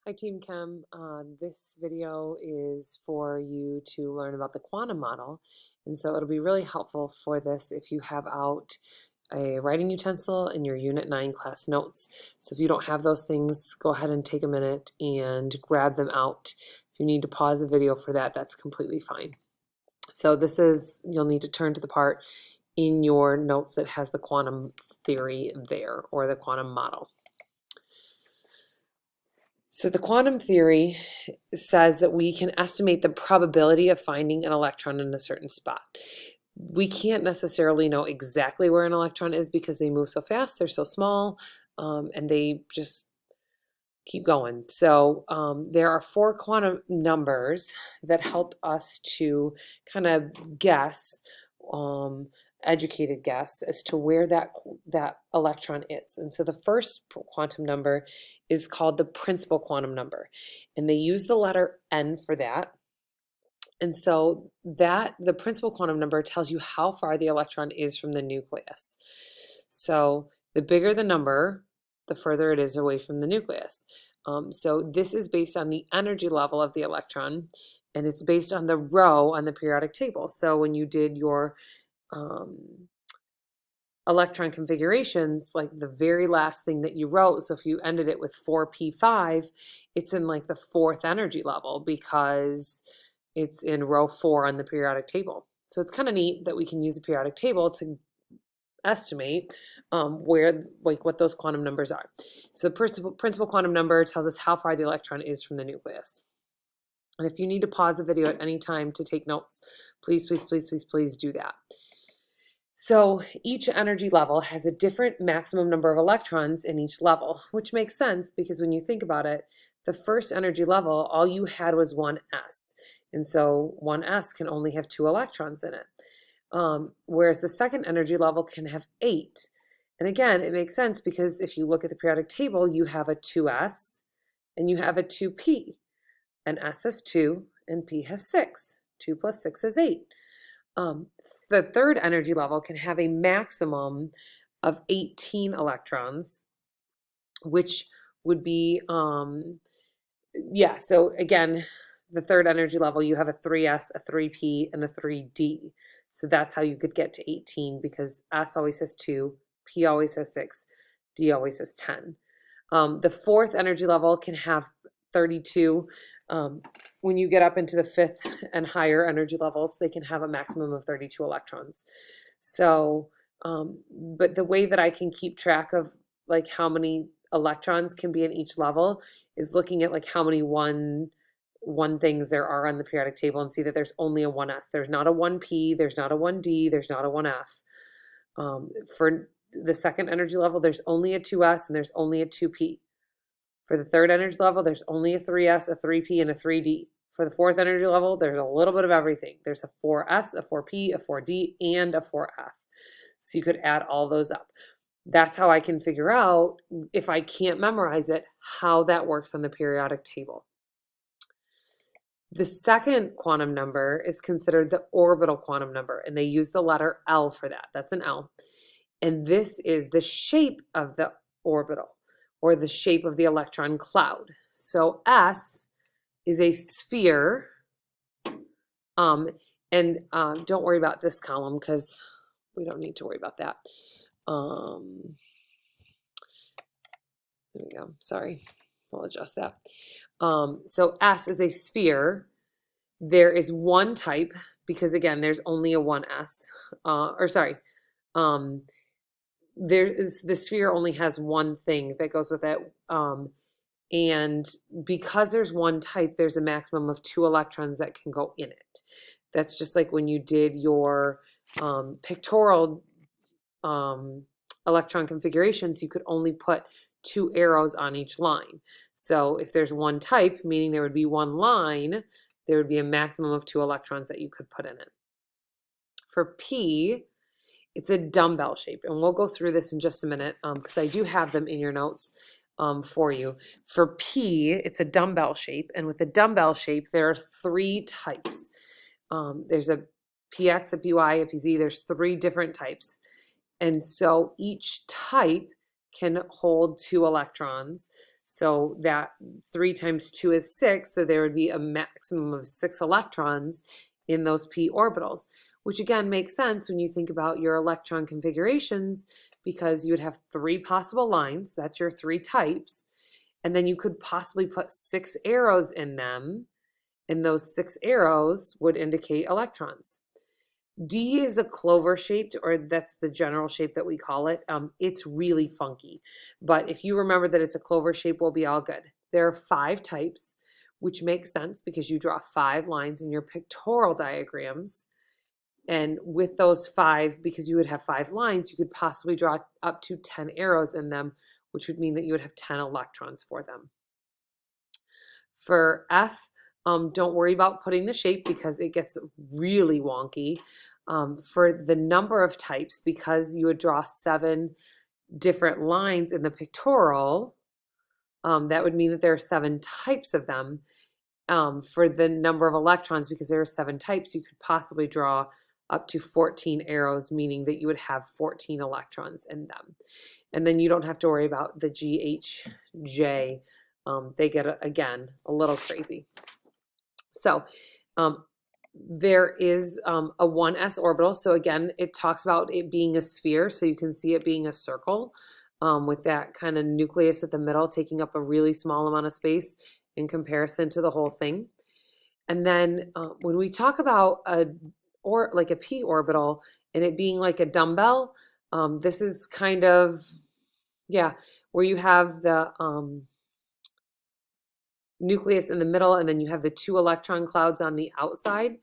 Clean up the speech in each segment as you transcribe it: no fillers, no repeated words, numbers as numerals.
Hi Team Chem. This video is for you to learn about the quantum model, and so it'll be really helpful for this if you have out a writing utensil in your Unit 9 class notes. So if you don't have those things, go ahead and take a minute and grab them out. If you need to pause the video for that, that's completely fine. So you'll need to turn to the part in your notes that has the quantum theory there, or the quantum model. So the quantum theory says that we can estimate the probability of finding an electron in a certain spot. We can't necessarily know exactly where an electron is because they move so fast, they're so small, and they just keep going. So there are 4 quantum numbers that help us to kind of guess, educated guess as to where that electron is. And so the first quantum number is called the principal quantum number, and they use the letter N for that. And so the principal quantum number tells you how far the electron is from the nucleus. So the bigger the number, the further it is away from the nucleus. So this is based on the energy level of the electron, and it's based on the row on the periodic table. So when you did your electron configurations, like the very last thing that you wrote, so if you ended it with 4p5, it's in like the 4th energy level because it's in row 4 on the periodic table. So it's kind of neat that we can use a periodic table to estimate what those quantum numbers are. So the principal quantum number tells us how far the electron is from the nucleus. And if you need to pause the video at any time to take notes, please do that. So each energy level has a different maximum number of electrons in each level, which makes sense because when you think about it, the first energy level, all you had was 1s. And so 1s can only have 2 electrons in it. Whereas the second energy level can have 8. And again, it makes sense because if you look at the periodic table, you have a 2s and you have a 2p. And s has 2 and p has 6. 2 plus 6 is 8. The third energy level can have a maximum of 18 electrons, which would be, so again, the third energy level, you have a 3s, a 3p, and a 3d. So that's how you could get to 18 because s always has 2, p always has 6, d always has 10. The fourth energy level can have 32. When you get up into the 5th and higher energy levels, they can have a maximum of 32 electrons. So, but the way that I can keep track of like how many electrons can be in each level is looking at like how many one things there are on the periodic table and see that there's only a 1s. There's not a 1p, there's not a 1d, there's not a 1f. For the second energy level, there's only a 2s and there's only a 2p. For the third energy level, there's only a 3s, a 3p, and a 3d. For the fourth energy level, there's a little bit of everything. There's a 4s, a 4p, a 4d, and a 4f. So you could add all those up. That's how I can figure out, if I can't memorize it, how that works on the periodic table. The second quantum number is considered the orbital quantum number, and they use the letter L for that. That's an L. And this is the shape of the orbital, or the shape of the electron cloud. So S is a sphere, don't worry about this column because we don't need to worry about that. There we go, sorry, I'll adjust that. So S is a sphere. There is one type, because again, there's only a 1s, the sphere only has one thing that goes with it. And because there's one type, there's a maximum of 2 electrons that can go in it. That's just like when you did your pictorial electron configurations, you could only put 2 arrows on each line. So if there's one type, meaning there would be one line, there would be a maximum of 2 electrons that you could put in it. For P, it's a dumbbell shape, and we'll go through this in just a minute because I do have them in your notes for you. For P, it's a dumbbell shape, and with the dumbbell shape, there are 3 types. There's a PX, a PY, a PZ. There's 3 different types, and so each type can hold 2 electrons. So that 3 times 2 is 6, so there would be a maximum of 6 electrons in those p orbitals, which again makes sense when you think about your electron configurations, because you would have 3 possible lines, that's your 3 types, and then you could possibly put 6 arrows in them, and those 6 arrows would indicate electrons. D is a clover shaped, or that's the general shape that we call it. It's really funky, but if you remember that it's a clover shape, we'll be all good. There are 5 types, which makes sense because you draw 5 lines in your pictorial diagrams. And with those 5, because you would have 5 lines, you could possibly draw up to 10 arrows in them, which would mean that you would have 10 electrons for them. For F, don't worry about putting the shape because it gets really wonky. For the number of types, because you would draw 7 different lines in the pictorial, that would mean that there are 7 types of them. For the number of electrons, because there are 7 types, you could possibly draw up to 14 arrows, meaning that you would have 14 electrons in them. And then you don't have to worry about the G, H, J. They get, again, a little crazy. So there is a 1s orbital. So again, it talks about it being a sphere, so you can see it being a circle with that kind of nucleus at the middle taking up a really small amount of space in comparison to the whole thing. And then when we talk about like a p orbital and it being like a dumbbell, this is kind of, yeah, where you have the nucleus in the middle and then you have the 2 electron clouds on the outside.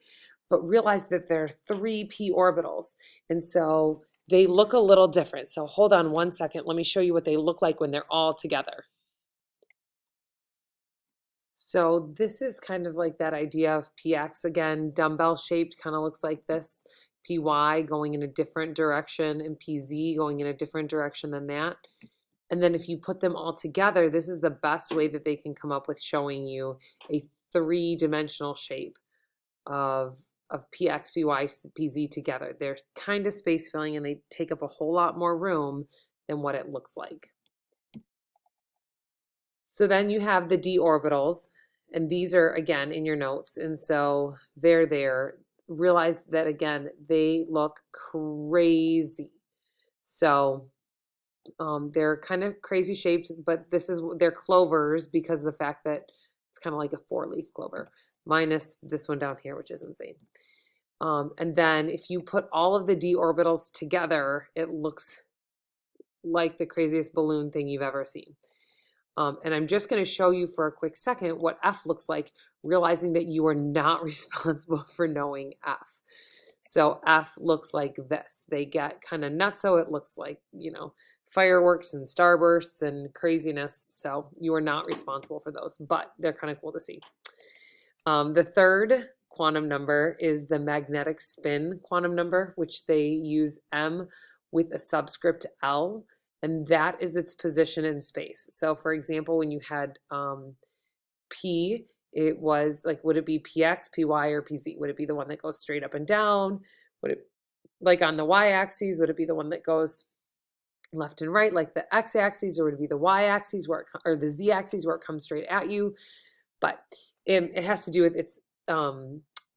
But realize that there are 3 p orbitals, and so they look a little different. So hold on one second. Let me show you what they look like when they're all together. So this is kind of like that idea of px again, dumbbell shaped, kind of looks like this. Py going in a different direction and pz going in a different direction than that. And then if you put them all together, this is the best way that they can come up with showing you a 3-dimensional shape of px, py, pz together. They're kind of space filling and they take up a whole lot more room than what it looks like. So then you have the d orbitals, and these are again in your notes, and so they're there. Realize that again, they look crazy. So they're kind of crazy shaped, but they're clovers because of the fact that it's kind of like a 4-leaf clover, minus this one down here, which is insane. And then if you put all of the d orbitals together, it looks like the craziest balloon thing you've ever seen. And I'm just going to show you for a quick second what F looks like, realizing that you are not responsible for knowing F. So F looks like this. They get kind of nutso. It looks like, you know, fireworks and starbursts and craziness. So you are not responsible for those, but they're kind of cool to see. The third quantum number is the magnetic spin quantum number, which they use M with a subscript L, and that is its position in space. So for example, when you had P, it was like, would it be PX, PY, or PZ? Would it be the one that goes straight up and down? Would it, like on the y-axis, would it be the one that goes left and right like the x-axis, or would it be the y-axis or the z-axis where it comes straight at you? But it has to do with its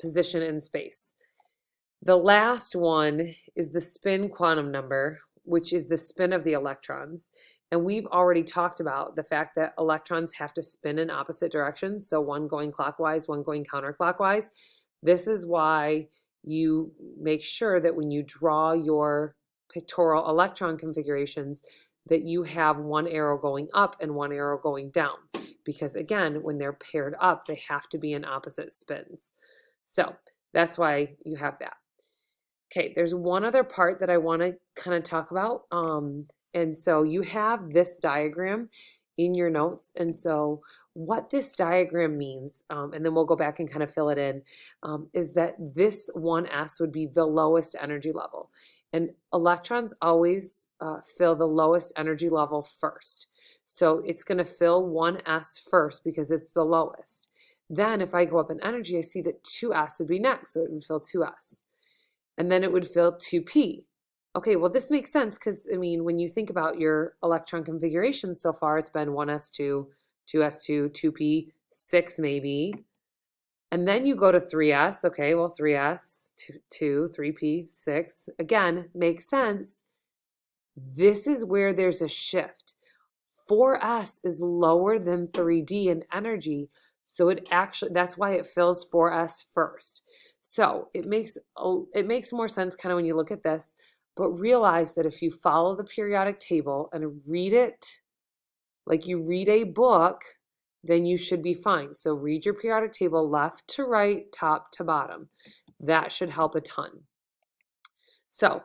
position in space. The last one is the spin quantum number, which is the spin of the electrons. And we've already talked about the fact that electrons have to spin in opposite directions, so one going clockwise, one going counterclockwise. This is why you make sure that when you draw your pictorial electron configurations that you have one arrow going up and one arrow going down. Because again, when they're paired up, they have to be in opposite spins. So that's why you have that. Okay, there's one other part that I want to kind of talk about. And so you have this diagram in your notes. And so what this diagram means, and then we'll go back and kind of fill it in, is that this 1s would be the lowest energy level. And electrons always fill the lowest energy level first. So it's going to fill 1s first because it's the lowest. Then if I go up in energy, I see that 2s would be next. So it would fill 2s. And then it would fill 2p. Okay, well, this makes sense because, I mean, when you think about your electron configuration so far, it's been 1s2, 2s2, 2p, 6 maybe. And then you go to 3s. Okay, well, 3s, 2, 3p, 6. Again, makes sense. This is where there's a shift. 4s is lower than 3d in energy, so it actually, that's why it fills 4s first. So it makes more sense kind of when you look at this, but realize that if you follow the periodic table and read it like you read a book, then you should be fine. So read your periodic table left to right, top to bottom. That should help a ton. So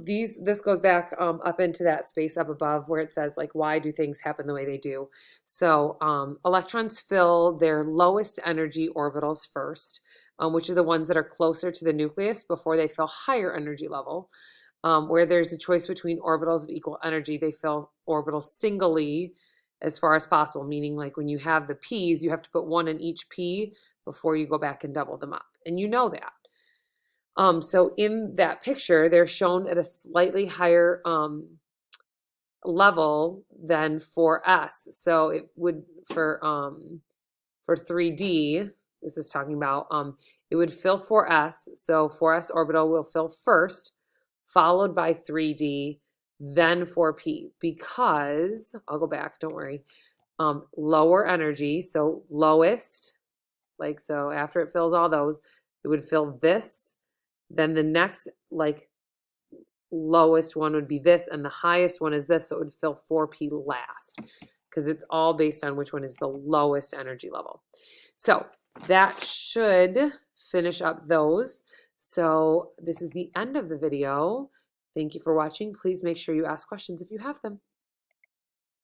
this goes back up into that space up above where it says, like, why do things happen the way they do? So electrons fill their lowest energy orbitals first, which are the ones that are closer to the nucleus before they fill higher energy level. Where there's a choice between orbitals of equal energy, they fill orbitals singly as far as possible, meaning like when you have the p's, you have to put one in each p before you go back and double them up. And you know that. So in that picture, they're shown at a slightly higher level than 4s. So it would for 3D, this is talking about it would fill 4s. So 4s orbital will fill first, followed by 3D, then 4p. Because I'll go back, don't worry. Lower energy, so lowest, like so after it fills all those, it would fill this. Then the next like lowest one would be this, and the highest one is this, so it would fill 4p last because it's all based on which one is the lowest energy level. So that should finish up those. So this is the end of the video. Thank you for watching. Please make sure you ask questions if you have them.